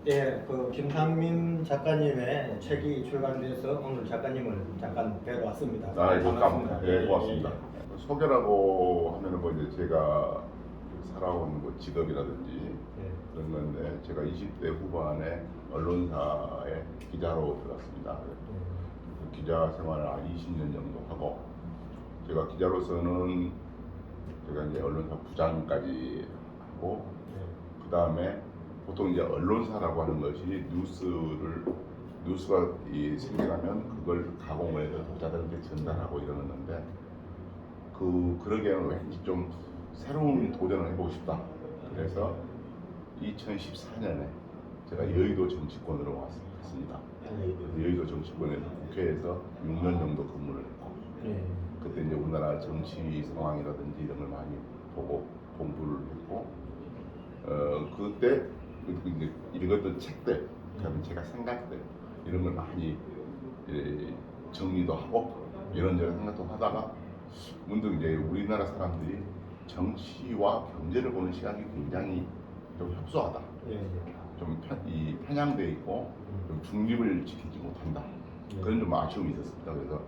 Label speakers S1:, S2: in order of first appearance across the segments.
S1: 예, 그 김상민 작가님의 책이 출간돼서 오늘 작가님을 잠깐 뵈러 왔습니다.
S2: 아, 예,
S1: 반갑습니다.
S2: 예, 고맙습니다. 소개라고 하면은 뭐 이제 제가 살아온 뭐 직업이라든지
S1: 예.
S2: 그런 건데, 제가 20대 후반에 언론사에 기자로 들어갔습니다. 기자 생활을 한 20년 정도 하고, 제가 기자로서는 제가 이제 언론사 부장까지 하고, 그 다음에 보통 이제 언론사라고 하는 것이 뉴스가 생겨나면 그걸 가공을 해서 독자들한테 전달하고 이러는데, 그러기에는 왠지 좀 새로운 도전을 해보고 싶다. 그래서 2014년에 제가 여의도 정치권으로 갔습니다. 여의도 정치권에서 국회에서 6년 정도 근무를 했고, 그때 이제 우리나라 정치 상황이라든지 이런 걸 많이 보고 공부를 했고, 그때 이제 읽었던 책들, 그다음에 제가 생각들 이런 걸 많이 정리도 하고 이런저런 생각도 하다가 문득 이제 우리나라 사람들이 정치와 경제를 보는 시각이 굉장히 좀 협소하다. 좀 편향돼 있고 좀 중립을 지키지 못한다. 그런 좀 아쉬움이 있었습니다. 그래서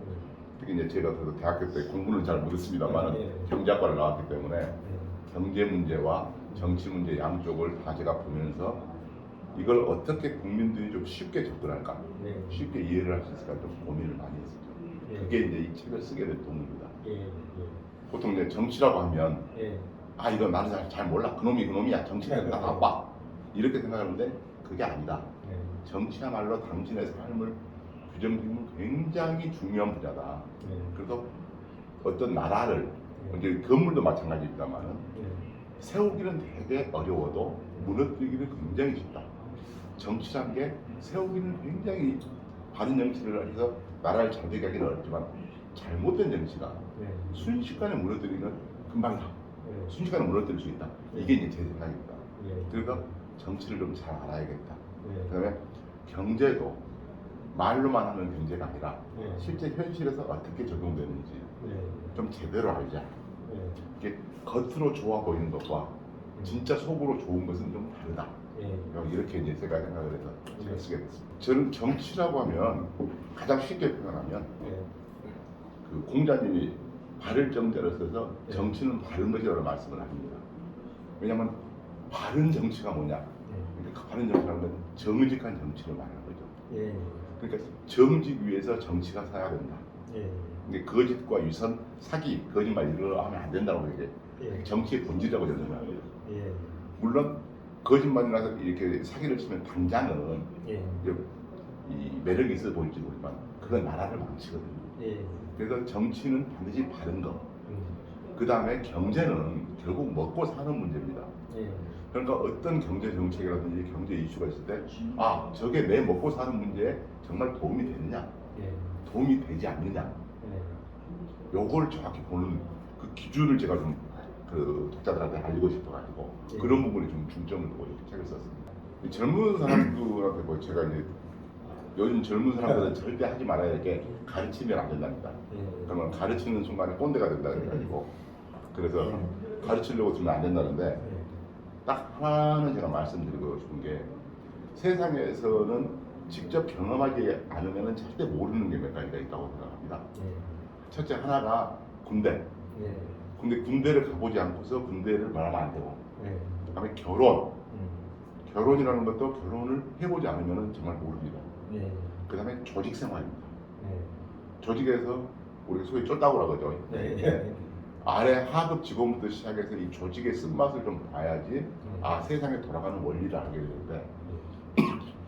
S2: 특히 이제 제가 그래도 대학교 때 공부는 잘 못했습니다만 경제학과를 나왔기 때문에 경제 문제와 정치 문제 양쪽을 다 제가 보면서 이걸 어떻게 국민들이 좀 쉽게 접근할까, 쉽게 이해를 할 수 있을까 좀 고민을 많이 했었죠. 그게 이제 이 책을 쓰게 된 동기입니다. 보통 이제 정치라고 하면 아 이거 나는 잘 몰라, 그놈이야, 정치는 다 나빠, 이렇게 생각하는데 그게 아니다. 정치야말로 당신의 삶을 규정짓는 굉장히 중요한 분야다. 그래서 어떤 나라를, 이제 건물도 마찬가지입니다만은 세우기는 되게 어려워도 무너뜨리기는 굉장히 쉽다. 정치란 게 세우기는 굉장히 바른 정치를 해서 나라를 잘 되게 하기는 어렵지만, 잘못된 정치가 순식간에 무너뜨리는 금방이다. 순식간에 무너뜨릴 수 있다. 이게 이제 제 생각입니다. 그래서 정치를 좀 잘 알아야겠다. 그다음에 경제도 말로만 하는 경제가 아니라 실제 현실에서 어떻게 적용되는지 좀 제대로 알자. 이게 겉으로 좋아 보이는 것과 진짜 속으로 좋은 것은 좀 다르다. 이렇게 이제 제가 생각을 해서 제가 쓰게 됐습니다. 저는 정치라고 하면 가장 쉽게 표현하면 그 공자님이 바를 정자를 써서 정치는 바른 것이라고 말씀을 합니다. 왜냐하면 바른 정치가 뭐냐? 그러니까 그 바른 정치라는 건 정직한 정치를 말하는 거죠. 그러니까 정직 위에서 정치가 서야 된다. 근데 거짓과 위선, 사기, 거짓말 이런 거 하면 안 된다고 이게 정치의 본질이라고 저는 생각합니다. 물론 거짓말이라서 이렇게 사기를 치면 당장은 이 매력이 있어 보일지 모르지만 그건 나라를 망치거든요. 그래서 정치는 반드시 바른 거. 그 다음에 경제는 결국 먹고 사는 문제입니다. 그러니까 어떤 경제 정책이라든지 경제 이슈가 있을 때, 아 저게 내 먹고 사는 문제에 정말 도움이 되느냐, 도움이 되지 않느냐, 요걸 정확히 보는 그 기준을 제가 좀 그 독자들한테 알리고 싶어가지고 그런 부분에 좀 중점을 두고 이렇게 책을 썼습니다. 이 젊은 사람들한테 뭐 제가 이제 요즘 젊은 사람들은 절대 하지 말아야 할 게 가르치면 안 된답니다. 그러면 가르치는 순간에 꼰대가 된다 그래가지고, 그래서 가르치려고 들면 안 된다는데, 딱 하나는 제가 말씀드리고 싶은 게, 세상에서는 직접 경험하지 않으면 절대 모르는 게 몇 가지가 있다고 생각합니다. 첫째 하나가 군대. 근데 군대를 가보지 않고서 군대를 말하면 안 되고, 그다음에 결혼이라는 것도 결혼을 해보지 않으면 정말 모릅니다. 그다음에 조직 생활입니다. 조직에서 우리가 소위 쫄다고 그러죠. 아래 하급 직원부터 시작해서 이 조직의 쓴맛을 좀 봐야지 아 세상에 돌아가는 원리를 알게 되는데,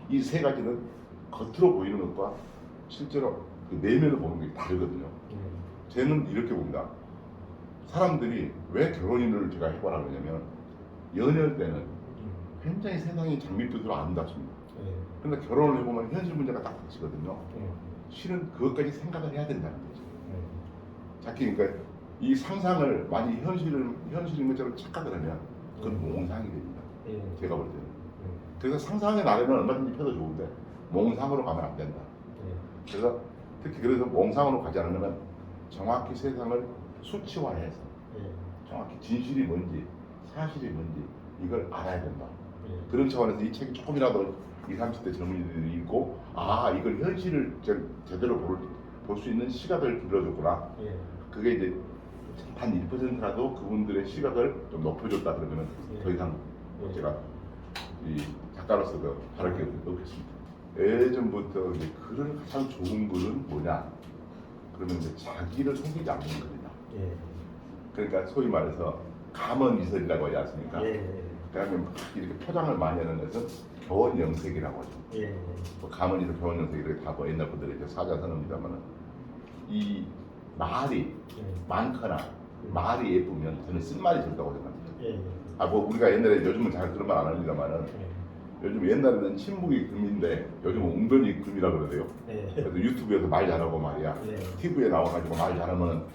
S2: 이 세 가지는 겉으로 보이는 것과 실제로 그 내면을 보는 게 다르거든요. 저는 이렇게 봅니다. 사람들이 왜 결혼을 제가 해보라 그러냐면, 연애할 때는 굉장히 세상이 장밋빛으로 아름답습니다. 그런데 결혼을 해보면 현실 문제가 딱 닥치거든요. 실은 그것까지 생각을 해야 된다는 거죠. 자기 그러니까 이 상상을 많이 현실인 것처럼 착각을 하면 그건 몽상이 됩니다. 제가 볼 때는. 그래서 상상의 나래는 얼마든지 펴도 좋은데 몽상으로 가면 안 된다. 그래서 특히 그래서 몽상으로 가지 않으면 정확히 세상을 수치화해서 정확히 진실이 뭔지 사실이 뭔지 이걸 알아야 된다. 그런 차원에서 이 책이 조금이라도 20, 30대 젊은이들이 있고 아 이걸 현실을 제대로 볼 수 있는 시각을 길러줬구나.
S1: 예.
S2: 그게 이제 단 1%라도 그분들의 시각을 좀 높여줬다 그러면 더 이상 제가 이 작가로서 바랄 게 없겠습니다. 예전부터 이제 글을 가장 좋은 글은 뭐냐? 그러면 이제 자기를 속이지 않는 글이다.
S1: 예.
S2: 그러니까 소위 말해서 감언이설이라고 하지 않습니까?
S1: 예.
S2: 그러면 이렇게 포장을 많이 하는 것은 교원영색이라고 하죠.
S1: 예.
S2: 뭐 감언이설, 교원영색 이렇게 다 뭐 옛날 분들이 이제 사자선언입니다만은 이 말이 많거나 말이 예쁘면 저는 쓴말이 좋다고 생각합니다.
S1: 예.
S2: 아 뭐 우리가 옛날에 요즘은 잘 그런 말 안 합니다만은 요즘 옛날에는 침묵이 금인데 요즘은 웅변이 금이라 그러대요.
S1: 예.
S2: 그래서 유튜브에서 말 잘하고 말이야.
S1: 예.
S2: TV에 나와가지고 말 잘하면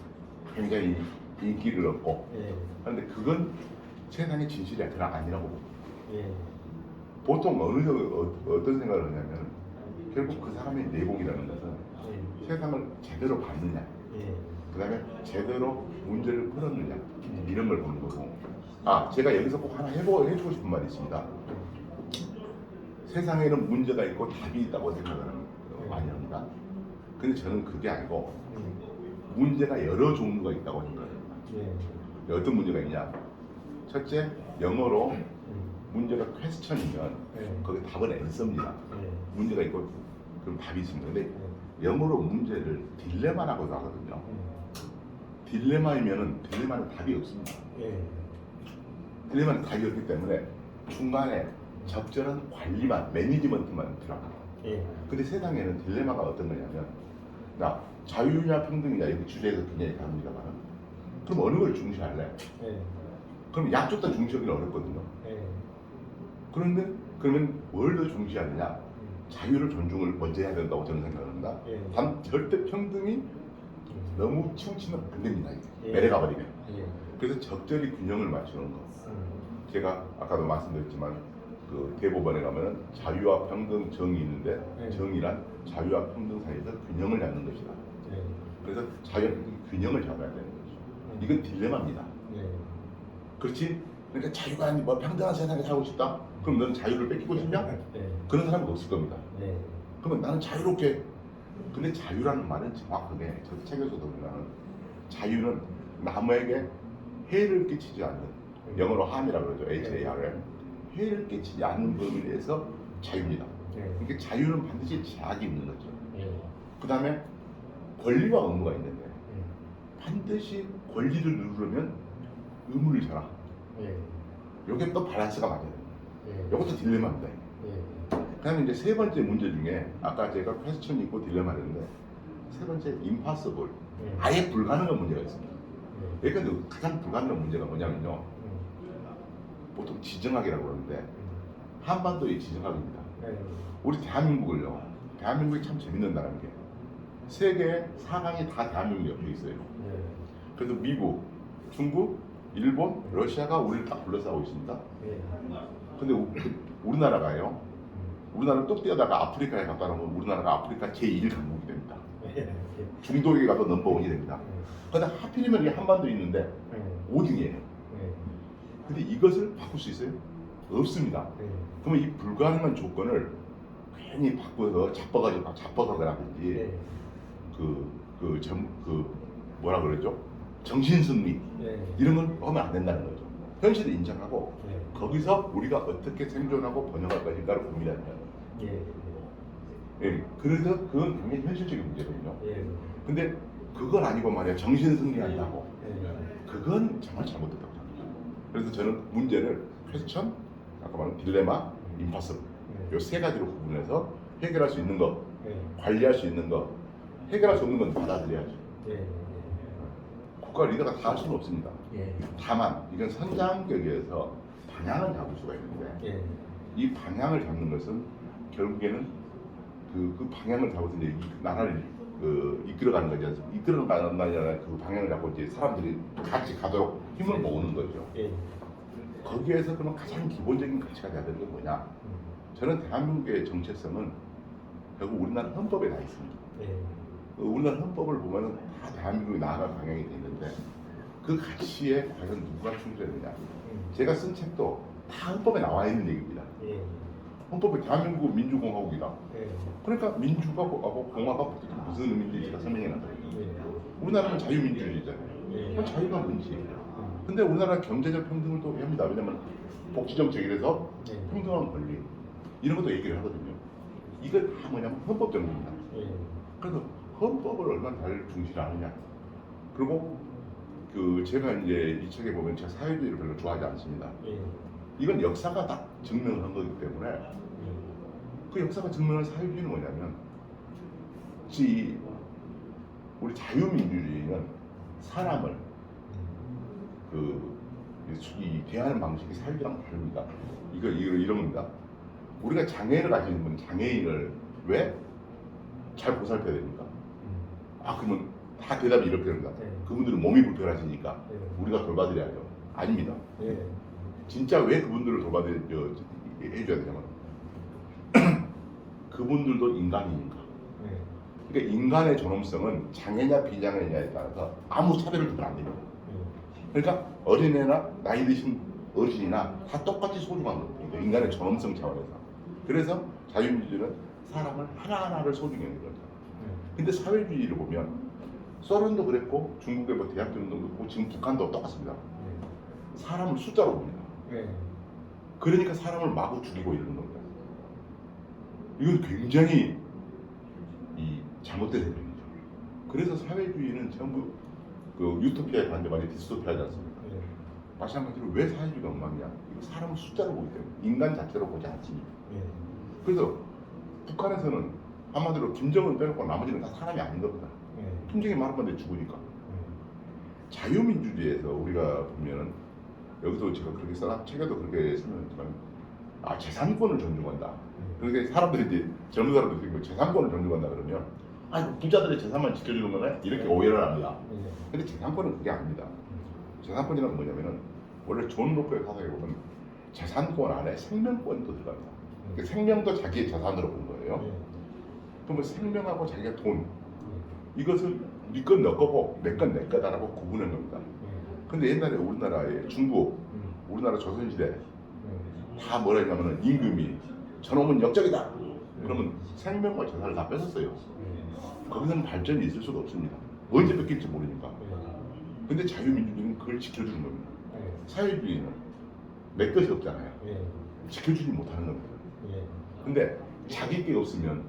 S2: 굉장히 인기를 얻고.
S1: 예.
S2: 그런데 그건 세상의 진실이 아니라고 봅니다.
S1: 예.
S2: 보통 어떤 생각을 하냐면 결국 그 사람의 내공이라는 것은 세상을 제대로 봤느냐,
S1: 예.
S2: 그 다음에 제대로 문제를 풀었느냐 이런 걸 보는 거고. 아 제가 여기서 꼭 하나 해주고 싶은 말이 있습니다. 세상에는 문제가 있고 답이 있다고 생각하는 많이 합니다. 근데 저는 그게 아니고 문제가 여러 종류가 있다고 생각합니다.
S1: 예.
S2: 어떤 문제가 있냐? 첫째, 영어로 문제가 퀘스천이면 거기 답은 앤서입니다. 문제가 있고 그럼 답이 있습니다. 근데 영어로 문제를 딜레마라고도 하거든요. 딜레마이면은 딜레마는 답이 없습니다. 딜레마는 답이 없기 때문에 중간에 적절한 관리만, 매니지먼트만 필요합니다. 근데 세상에는 딜레마가 어떤 거냐면 나 자유냐 평등이냐 이렇게 주제에서 굉장히 다릅니다만 그럼 어느 걸 중시할래? 그럼 양쪽 다 중시하기는 어렵거든요. 그런데 그러면 뭘 더 중시하느냐? 자유를 존중을 먼저 해야 된다고 저는 생각합니다. 단 절대 평등이 너무 치우치면 안 됩니다. 내려가 버리면. 그래서 적절히 균형을 맞추는 거. 제가 아까도 말씀드렸지만 그 대법원에 가면은 자유와 평등, 정의 있는데 정의란 자유와 평등 사이에서 균형을 잡는 것이다. 그래서 자유와 평등 균형을 잡아야 되는 거죠. 이건 딜레마입니다. 그렇지? 그러니까 자유가 아니 뭐 평등한 세상에 살고 싶다. 그럼 너는 자유를 뺏기고 싶냐? 그런 사람은 없을 겁니다. 그러면 나는 자유롭게. 근데 자유라는 말은 정확하게 저 책에서도 보면 자유는 남에게 해를 끼치지 않는 영어로 harm이라고 그러죠. HARM. 해를 끼치지 않는 범위 내에서 자유입니다. 그러니까 자유는 반드시 제약이 있는 거죠. 그 다음에 권리와 의무가 있는데 반드시 권리를 누르면 의무를 져라. 이게 또 밸런스가 맞아야 돼요. 이것도 딜레마입니다. 그 다음에 이제 세 번째 문제 중에 아까 제가 퀘스천이 있고 딜레마를 했는데 세 번째 impossible. 아예 불가능한 문제가 있습니다. 그러니까 가장 불가능한 문제가 뭐냐면요. 보통 지정학이라고 그러는데 한반도의 지정학입니다. 우리 대한민국을요. 대한민국이 참 재밌는 나라인 게 세계 4강이 다 대한민국 옆에 있어요. 그래서 미국, 중국, 일본, 러시아가 우리를 딱 둘러싸고 있습니다. 근데 우리나라가요. 우리나라를 뚝 떼어다가 아프리카에 갔다 놓으면 우리나라가 아프리카 제1 강국이 됩니다. 중동에 가도 넘버원이 됩니다. 그런데 하필이면 이게 한반도에 있는데 5등이에요. 근데 이것을 바꿀 수 있어요? 없습니다. 그러면 이 불가능한 조건을 괜히 바꿔서 자뻑하거나든지 뭐라 그러죠? 정신승리 이런 건 하면 안 된다는 거죠. 현실을 인정하고 거기서 우리가 어떻게 생존하고 번영할 것인가를 고민하는 거예요. 그래서 그건 굉장히 현실적인 문제거든요. 근데 그건 아니고 말이야 정신승리한다고 그건 정말 잘못됐다고 생각합니다. 그래서 저는 문제를 퀘스천, 아까 말한 딜레마, 임파서블 이 세 가지로 구분해서 해결할 수 있는 거, 관리할 수 있는 거, 해결할 수 없는 건 받아들여야죠. 국가 리더가 다 할 수는 없습니다. 다만 이건 선장격에서 방향을 잡을 수가 있는데 이 방향을 잡는 것은 결국에는 그 방향을 잡아서 이제 나라를 이끌어가는 거지 않습니까? 이끌어가는 나라 그 방향을 잡고 이제 사람들이 같이 가도록 힘을 모으는 거죠. 거기에서 그러면 가장 기본적인 가치가 돼야 되는 게 뭐냐? 저는 대한민국의 정체성은 결국 우리나라 헌법에 다 있습니다. 우리나라 헌법을 보면 다 대한민국이 나아갈 방향이 돼 있는데 그 가치에 과연 누가 충실했느냐? 제가 쓴 책도 다 헌법에 나와 있는 얘기입니다. 헌법은 대한민국 민주공화국이다.
S1: 예.
S2: 그러니까 민주가 하고 공화가 무슨 의미인지 제가 설명해 놨어요.
S1: 예.
S2: 우리나라는 자유민주주의잖아요.
S1: 예.
S2: 그럼 자유가 뭔지. 근데 우리나라 경제적 평등을 또 합니다. 왜냐면 복지정책이라서
S1: 예.
S2: 평등한 권리 이런 것도 얘기를 하거든요. 이게 다 뭐냐면 헌법 정리입니다.
S1: 예.
S2: 그래서 헌법을 얼마나 잘 중시하느냐. 그리고 그 제가 이제 이 책에 보면 제가 사회주의를 별로 좋아하지 않습니다.
S1: 예.
S2: 이건 역사가 딱 증명을 한 거기 때문에 그 역사가 증명한 사회주의는 뭐냐면 우리 자유민주주의는 사람을 이 대하는 방식이 사회주의랑 다릅니다. 이런 겁니다. 우리가 장애를 가지는 분 장애인을 왜 잘 보살펴야 됩니까? 그러면 다 대답이 이렇게 됩니다.
S1: 네.
S2: 그분들은 몸이 불편하시니까
S1: 네.
S2: 우리가 돌봐드려야죠. 아닙니다.
S1: 예.
S2: 진짜 왜 그분들을 돌봐드려 해줘야 되냐면 그분들도 인간이니까.
S1: 예.
S2: 그러니까 인간의 존엄성은 장애냐 비장애냐에 따라서 아무 차별을 두면 안 됩니다. 그러니까 어린애나 나이 드신 어르신이나 다 똑같이 소중한 겁니다. 인간의 존엄성 차원에서. 그래서 자유민주주의는 사람을 하나하나를 소중히 여기는 거죠. 근데 사회주의를 보면 소련도 그랬고 중국의 뭐 대학교운동도 그렇고 지금 북한도 똑같습니다. 사람을 숫자로 봅니다.
S1: 예.
S2: 그러니까 사람을 마구 죽이고 이러는 겁니다. 이건 굉장히 잘못된 행동이죠. 그래서 사회주의는 전부 그 유토피아에 반대하지 디스토피아지 않습니까?
S1: 예.
S2: 마찬가지로 왜 사회주의가 엉망이냐? 이거 사람을 숫자로 보기 때문에 인간 자체로 보지 않습니다.
S1: 예.
S2: 그래서 북한에서는 한마디로 김정은 빼놓고 나머지는 다 사람이 아닌 겁니다.
S1: 예.
S2: 김정이 말 한마디에 죽으니까. 자유민주주의에서 우리가 보면은 여기서 제가 그렇게 써놨 책에도 그렇게 설명했지만 재산권을 존중한다. 그러니까 사람들이 이제 젊은 사람들이 뭐 재산권을 존중한다 그러면 부자들의 재산만 지켜주는 거네 이렇게 오해를 합니다.
S1: 예.
S2: 근데 재산권은 그게 아닙니다. 재산권이란 뭐냐면은 원래 존 로크의 사상에 보면 재산권 안에 생명권도 들어갑니다. 그러니까 생명도 자기의 재산으로 본 거예요.
S1: 예.
S2: 그러면 생명하고 자기가 돈 이것을 네 건 너 거고 내 건 내 거다라고 구분한 겁니다. 근데 옛날에 우리나라에 중국, 우리나라 조선시대 다 뭐라 했냐면은 임금이 저놈은 역적이다. 그러면 생명과 재산을 다 뺏었어요. 거기서는 발전이 있을 수가 없습니다. 언제 뺏길지 모르니까. 근데 자유민주주의는 그걸 지켜주는 겁니다. 사회주의는 내 것이 없잖아요.
S1: 예.
S2: 지켜주지 못하는 겁니다.
S1: 예.
S2: 근데 자기 게 없으면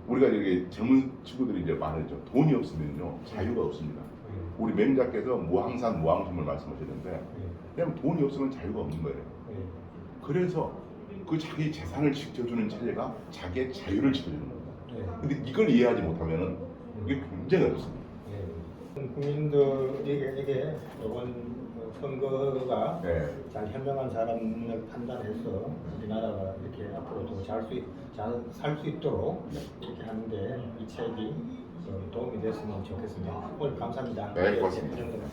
S2: 우리가 여기 젊은 친구들이 이제 말하죠. 돈이 없으면요 자유가 없습니다. 우리 맹자께서 무항산 무항심을 말씀하셨는데 왜냐면 돈이 없으면 자유가 없는 거예요. 그래서 그 자기 재산을 지켜주는 체제가 자기의 자유를 지켜주는 겁니다. 근데 이걸 이해하지 못하면은 이게 굉장히 어렵습니다.
S1: 국민들에게 이번 선거가
S2: 네.
S1: 잘 현명한 사람을 판단해서 우리나라가 이렇게 앞으로 더 잘 살 수 있도록 이렇게 하는데 이 책이 도움이 됐으면 좋겠습니다. 오늘 감사합니다.
S2: 네, 고맙습니다.